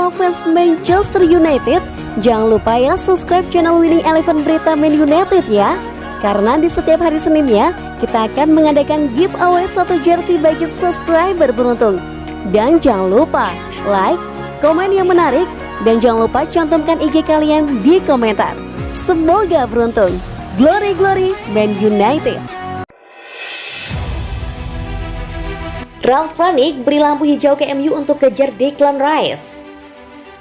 semua fans Manchester United, jangan lupa ya subscribe channel Winning Eleven Berita Man United ya. Karena di setiap hari Seninnya, kita akan mengadakan giveaway satu jersey bagi subscriber beruntung. Dan jangan lupa like, komen yang menarik, dan jangan lupa cantumkan IG kalian di komentar. Semoga beruntung. Glory Glory Man United. Ralf Rangnick beri lampu hijau ke MU untuk kejar Declan Rice.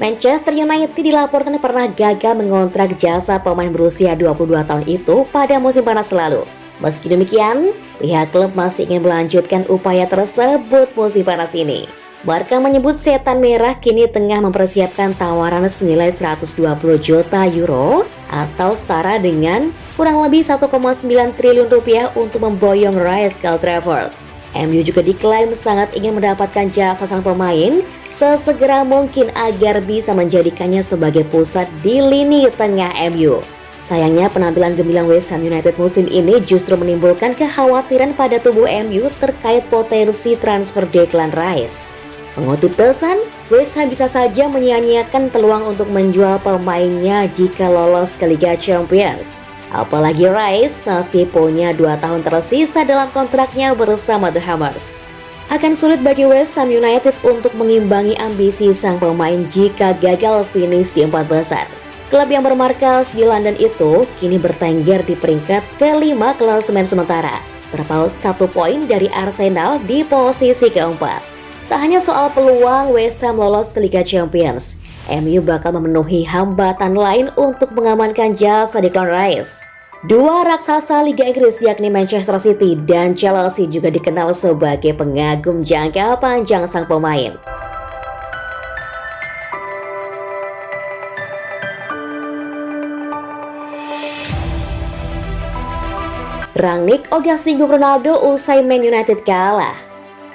Manchester United dilaporkan pernah gagal mengontrak jasa pemain berusia 22 tahun itu pada musim panas lalu. Meski demikian, pihak klub masih ingin melanjutkan upaya tersebut musim panas ini. Barca menyebut setan merah kini tengah mempersiapkan tawaran senilai 120 juta euro atau setara dengan kurang lebih 1,9 triliun rupiah untuk memboyong Rice ke Old Trafford. MU juga diklaim sangat ingin mendapatkan jasa sang pemain sesegera mungkin agar bisa menjadikannya sebagai pusat di lini tengah MU. Sayangnya penampilan gemilang West Ham United musim ini justru menimbulkan kekhawatiran pada tubuh MU terkait potensi transfer Declan Rice. Mengutip The Sun, West Ham bisa saja menyia-nyiakan peluang untuk menjual pemainnya jika lolos ke Liga Champions. Apalagi Rice masih punya 2 tahun tersisa dalam kontraknya bersama The Hammers. Akan sulit bagi West Ham United untuk mengimbangi ambisi sang pemain jika gagal finish di 4 besar. Klub yang bermarkas di London itu kini bertengger di peringkat kelima klasemen sementara, terpaut 1 poin dari Arsenal di posisi keempat. Tak hanya soal peluang West Ham lolos ke Liga Champions, MU bakal memenuhi hambatan lain untuk mengamankan jasa Declan Rice. Dua raksasa Liga Inggris yakni Manchester City dan Chelsea juga dikenal sebagai pengagum jangka panjang sang pemain. Rangnick ogah singgung Ronaldo usai Man United kalah.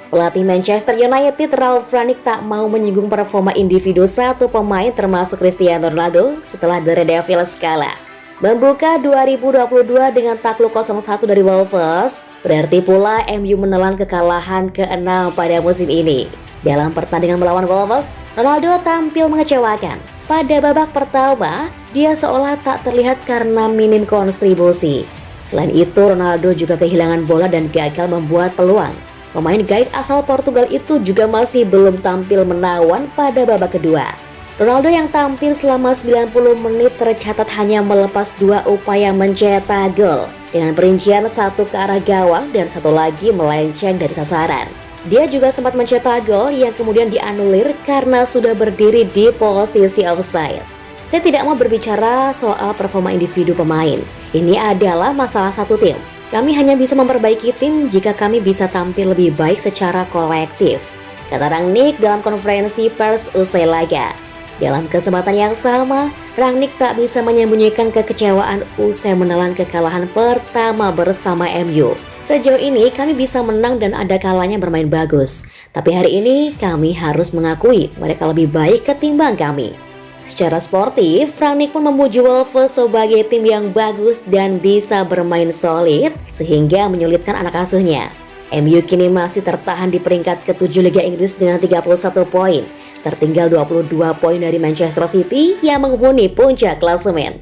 Pelatih Manchester United Ralf Rangnick tak mau menyinggung performa individu satu pemain termasuk Cristiano Ronaldo setelah The Red Devils kalah. Membuka 2022 dengan takluk 0-1 dari Wolves, berarti pula MU menelan kekalahan ke-6 pada musim ini. Dalam pertandingan melawan Wolves, Ronaldo tampil mengecewakan. Pada babak pertama, dia seolah tak terlihat karena minim kontribusi. Selain itu, Ronaldo juga kehilangan bola dan gagal membuat peluang. Pemain gaib asal Portugal itu juga masih belum tampil menawan pada babak kedua. Ronaldo yang tampil selama 90 menit tercatat hanya melepas 2 upaya mencetak gol dengan perincian 1 ke arah gawang dan 1 lagi melenceng dari sasaran. Dia juga sempat mencetak gol yang kemudian dianulir karena sudah berdiri di posisi offside. Saya tidak mau berbicara soal performa individu pemain. Ini adalah masalah satu tim. Kami hanya bisa memperbaiki tim jika kami bisa tampil lebih baik secara kolektif, kata Rangnick dalam konferensi pers usai laga. Dalam kesempatan yang sama, Rangnick tak bisa menyembunyikan kekecewaan usai menelan kekalahan pertama bersama MU. Sejauh ini kami bisa menang dan ada kalanya bermain bagus, tapi hari ini kami harus mengakui mereka lebih baik ketimbang kami. Secara sportif, Rangnick pun memuji Wolves sebagai tim yang bagus dan bisa bermain solid sehingga menyulitkan anak asuhnya. MU kini masih tertahan di peringkat ke-7 Liga Inggris dengan 31 poin, tertinggal 22 poin dari Manchester City yang menghuni puncak klasemen.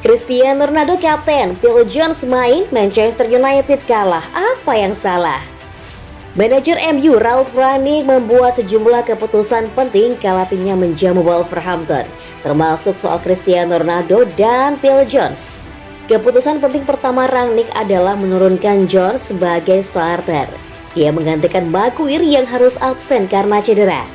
Cristiano Ronaldo kapten, Phil Jones main, Manchester United kalah. Apa yang salah? Manajer MU Ralf Rangnick membuat sejumlah keputusan penting kala timnya menjamu Wolverhampton, termasuk soal Cristiano Ronaldo dan Phil Jones. Keputusan penting pertama Rangnick adalah menurunkan Jones sebagai starter. Dia menggantikan Maguire yang harus absen karena cedera.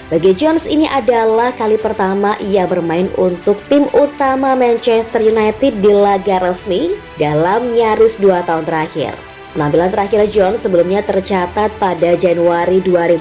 Bagi Jones ini adalah kali pertama ia bermain untuk tim utama Manchester United di laga resmi dalam nyaris 2 tahun terakhir. Penampilan terakhir Jones sebelumnya tercatat pada Januari 2020.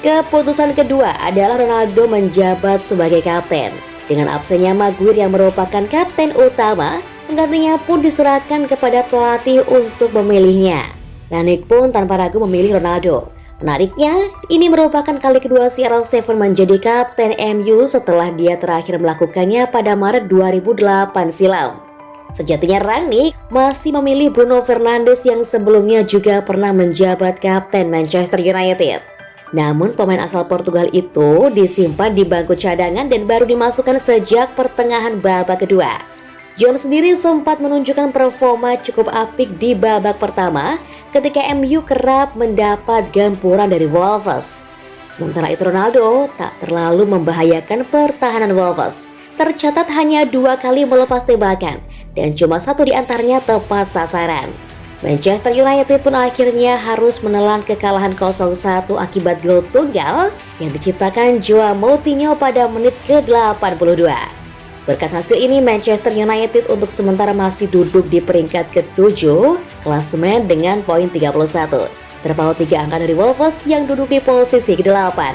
Keputusan kedua adalah Ronaldo menjabat sebagai kapten. Dengan absennya Maguire yang merupakan kapten utama, penggantinya pun diserahkan kepada pelatih untuk memilihnya. Rangnick pun tanpa ragu memilih Ronaldo. Menariknya, ini merupakan kali kedua CR7 menjadi kapten MU setelah dia terakhir melakukannya pada Maret 2008 silam. Sejatinya Rangnick masih memilih Bruno Fernandes yang sebelumnya juga pernah menjabat kapten Manchester United. Namun pemain asal Portugal itu disimpan di bangku cadangan dan baru dimasukkan sejak pertengahan babak kedua. John sendiri sempat menunjukkan performa cukup apik di babak pertama ketika MU kerap mendapat gempuran dari Wolves. Sementara itu Ronaldo tak terlalu membahayakan pertahanan Wolves. Tercatat hanya 2 kali melepas tembakan dan cuma 1 di antaranya tepat sasaran. Manchester United pun akhirnya harus menelan kekalahan 0-1 akibat gol tunggal yang diciptakan Joao Moutinho pada menit ke-82. Berkat hasil ini Manchester United untuk sementara masih duduk di peringkat ke-7 klasemen dengan poin 31. Terpaut 3 angka dari Wolves yang duduk di posisi ke-8.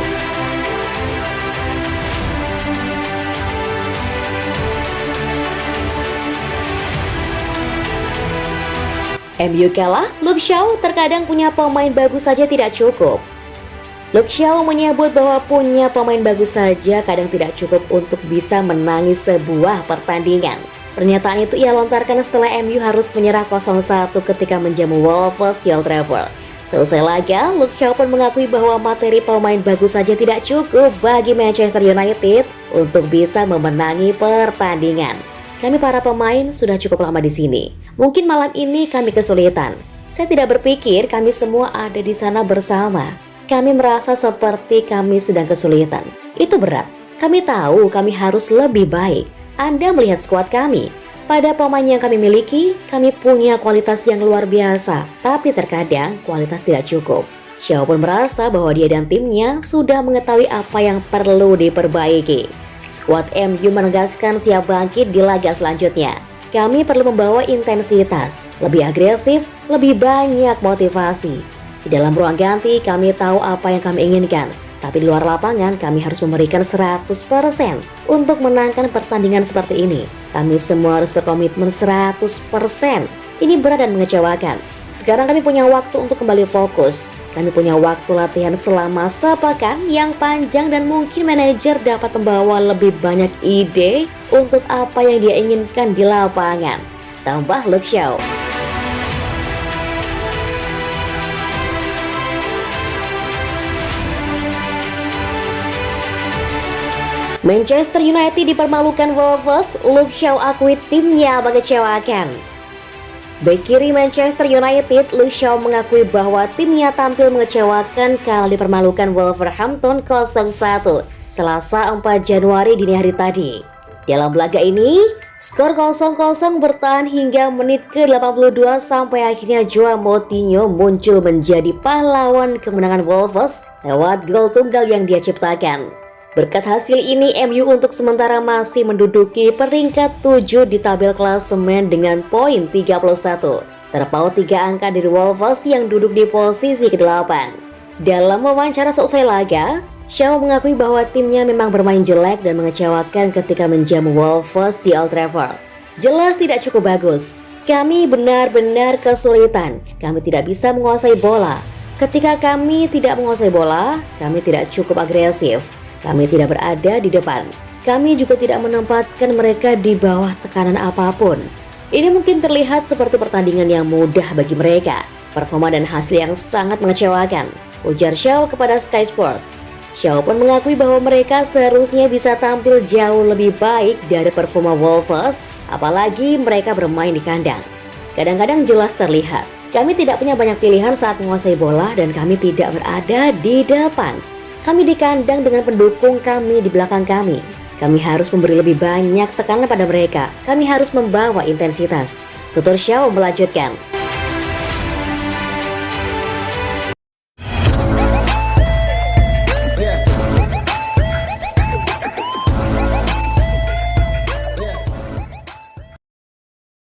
MU kalah, Luke Shaw terkadang punya pemain bagus saja tidak cukup. Luke Shaw menyebut bahwa punya pemain bagus saja kadang tidak cukup untuk bisa menangi sebuah pertandingan. Pernyataan itu ia lontarkan setelah MU harus menyerah 0-1 ketika menjamu Wolves di Old Trafford. Selesai laga, Luke Shaw pun mengakui bahwa materi pemain bagus saja tidak cukup bagi Manchester United untuk bisa memenangi pertandingan. Kami para pemain sudah cukup lama di sini. Mungkin malam ini kami kesulitan. Saya tidak berpikir kami semua ada di sana bersama. Kami merasa seperti kami sedang kesulitan. Itu berat. Kami tahu kami harus lebih baik. Anda melihat skuad kami. Pada pemain yang kami miliki, kami punya kualitas yang luar biasa. Tapi terkadang kualitas tidak cukup. Shaw pun merasa bahwa dia dan timnya sudah mengetahui apa yang perlu diperbaiki. Skuad MU menegaskan siap bangkit di laga selanjutnya. Kami perlu membawa intensitas, lebih agresif, lebih banyak motivasi. Di dalam ruang ganti kami tahu apa yang kami inginkan, tapi di luar lapangan kami harus memberikan 100% untuk menangkan pertandingan seperti ini. Kami semua harus berkomitmen 100%. Ini berat dan mengecewakan. Sekarang kami punya waktu untuk kembali fokus. Kami punya waktu latihan selama sepekan yang panjang dan mungkin manajer dapat membawa lebih banyak ide untuk apa yang dia inginkan di lapangan. Tambah Luke Shaw. Manchester United dipermalukan Wolves, Luke Shaw akui timnya mengecewakan. Bek kiri Manchester United, Luke Shaw mengakui bahwa timnya tampil mengecewakan kala dipermalukan Wolverhampton 0-1 Selasa 4 Januari dini hari tadi. Dalam laga ini, skor 0-0 bertahan hingga menit ke-82 sampai akhirnya Joao Moutinho muncul menjadi pahlawan kemenangan Wolves lewat gol tunggal yang dia ciptakan. Berkat hasil ini, MU untuk sementara masih menduduki peringkat 7 di tabel klasemen dengan poin 31. Terpaut 3 angka dari Wolves yang duduk di posisi ke-8. Dalam wawancara seusai laga, Shaw mengakui bahwa timnya memang bermain jelek dan mengecewakan ketika menjamu Wolves di Old Trafford. Jelas tidak cukup bagus. Kami benar-benar kesulitan. Kami tidak bisa menguasai bola. Ketika kami tidak menguasai bola, kami tidak cukup agresif. Kami tidak berada di depan. Kami juga tidak menempatkan mereka di bawah tekanan apapun. Ini mungkin terlihat seperti pertandingan yang mudah bagi mereka. Performa dan hasil yang sangat mengecewakan, ujar Shaw kepada Sky Sports. Shaw pun mengakui bahwa mereka seharusnya bisa tampil jauh lebih baik dari performa Wolves, apalagi mereka bermain di kandang. Kadang-kadang jelas terlihat, kami tidak punya banyak pilihan saat menguasai bola dan kami tidak berada di depan. Kami di kandang dengan pendukung kami di belakang kami. Kami harus memberi lebih banyak tekanan pada mereka. Kami harus membawa intensitas. Tutur Shaw melanjutkan,